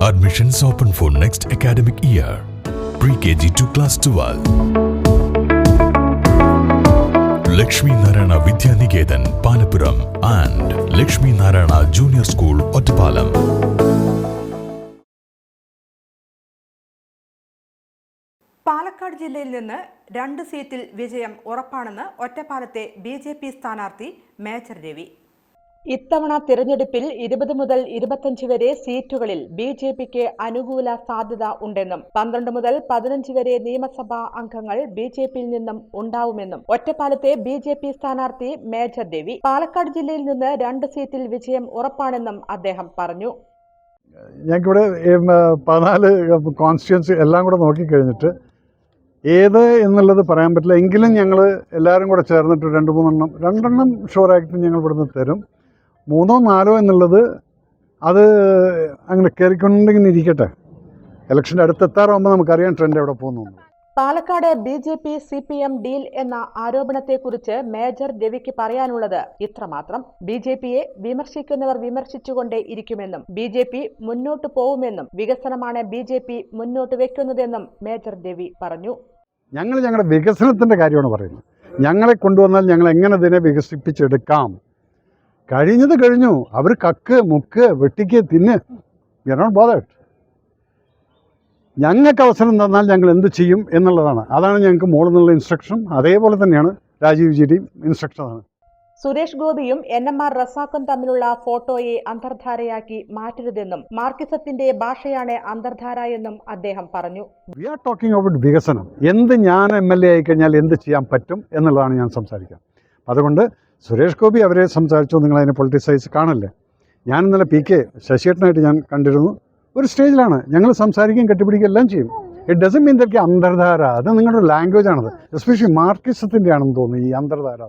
Admissions open for next academic year. Pre-KG to class 12. Lakshmi Narayana Vidya Niketan, Panapuram and Lakshmi Narayana Junior School, Ottapalam. Palakkad ജില്ലയിൽ നിന്ന് 2 സീറ്റിൽ വിജയം ഉറപ്പാണെന്ന് ഒറ്റപ്പാലത്തെ BJP സ്ഥാനാർത്ഥി major Ravi. ഇത്തവണ തിരഞ്ഞെടുപ്പിൽ 20 മുതൽ 25 വരെ സീറ്റുകളിൽ ബിജെപിക്ക് അനുകൂല സാധ്യത ഉണ്ടെന്നും 12 മുതൽ 15 വരെ നിയമസഭാ അംഗങ്ങൾ ബിജെപിയിൽ നിന്നും ഉണ്ടാവുമെന്നും ഒറ്റപ്പാലത്തെ ബിജെപി സ്ഥാനാർത്ഥി മേജർ രവി. പാലക്കാട് ജില്ലയിൽ നിന്ന് 2 സീറ്റിൽ വിജയം ഉറപ്പാണെന്നും അദ്ദേഹം പറഞ്ഞു. ഞങ്ങൾക്കിവിടെ 14 കോൺസ്റ്റിറ്റ്യുവൻസി എല്ലാം കൂടെ നോക്കിക്കഴിഞ്ഞിട്ട് ഏത് എന്നുള്ളത് പറയാൻ പറ്റില്ല. എങ്കിലും ഞങ്ങൾ എല്ലാവരും കൂടെ ചേർന്നിട്ട് 2-3 ഷുവറായിട്ട് ഞങ്ങൾ ഇവിടുന്ന് തരും. 3-4 എന്നുള്ളത് അത് അങ്ങനെ കയറിക്കൊണ്ടിങ്ങനെ ഇരിക്കട്ടെ. ഇലക്ഷൻ്റെ അടുത്തെത്താറാകുമ്പോൾ നമുക്കറിയാം ട്രെൻഡ് എവിടെ പോകുന്നു. പാലക്കാട് ബിജെപി CPM ഡീൽ എന്ന ആരോപണത്തെക്കുറിച്ച് മേജർ രവിക്ക് പറയാനുള്ളത് ഇത്രമാത്രം. ബിജെപിയെ വിമർശിക്കുന്നവർ വിമർശിച്ചുകൊണ്ടേ ഇരിക്കുമെന്നും ബിജെപി മുന്നോട്ട് പോവുമെന്നും വികസനമാണ് ബിജെപി മുന്നോട്ട് വെക്കുന്നതെന്നും മേജർ രവി പറഞ്ഞു. ഞങ്ങളുടെ വികസനത്തിൻ്റെ കാര്യമാണ് പറയുന്നത്. ഞങ്ങളെ കൊണ്ടുവന്നാൽ ഞങ്ങൾ എങ്ങനെ ഇതിനെ വികസിപ്പിച്ചെടുക്കാം. കഴിഞ്ഞത് കഴിഞ്ഞു. അവർ കക്ക് മുക്ക് വെട്ടിക്ക് തിന്ന് വി ആർ നോട്ട് ബോതേർഡ്. ഞങ്ങൾക്ക് അവസരം തന്നാൽ ഞങ്ങൾ എന്ത് ചെയ്യും എന്നുള്ളതാണ്. അതാണ് ഞങ്ങൾക്ക് മുകളിൽ നിന്നുള്ള ഇൻസ്ട്രക്ഷൻ. അതേപോലെ തന്നെയാണ് രാജീവ് ജിയുടെയും ഇൻസ്ട്രക്ഷനാണ്. സുരേഷ് ഗോപിയും NMR റസാഖും തമ്മിലുള്ള ഫോട്ടോയെ അന്തർധാരയാക്കി മാറ്റരുതെന്നും മാർക്സിസത്തിന്റെ ഭാഷയാണ് അന്തർധാര എന്നും അദ്ദേഹം പറഞ്ഞു. വി ആർ ടോക്കിംഗ് അബൌട്ട് വികസനം. ഞാൻ MLA ആയിക്കഴിഞ്ഞാൽ എന്ത് ചെയ്യാൻ പറ്റും എന്നുള്ളതാണ് ഞാൻ സംസാരിക്കുക. അതുകൊണ്ട് സുരേഷ് ഗോപി അവരെ സംസാരിച്ചു, നിങ്ങളതിനെ പൊളിറ്റിസൈസ് കാണല്ലേ. ഞാൻ ഇന്നലെ PK ശശിയേട്ടനായിട്ട് ഞാൻ കണ്ടിരുന്നു. ഒരു സ്റ്റേജിലാണ് ഞങ്ങൾ സംസാരിക്കുകയും കെട്ടിപ്പിടിക്കുകയും എല്ലാം ചെയ്യും. ഇറ്റ് ഡസൻ മീൻ ദാറ്റ് അന്തർധാര. അത് നിങ്ങളുടെ ലാംഗ്വേജ് ആണത്. എസ്പെഷ്യലി മാർക്സിസത്തിൻ്റെ ആണെന്ന് തോന്നുന്നു ഈ അന്തർധാര.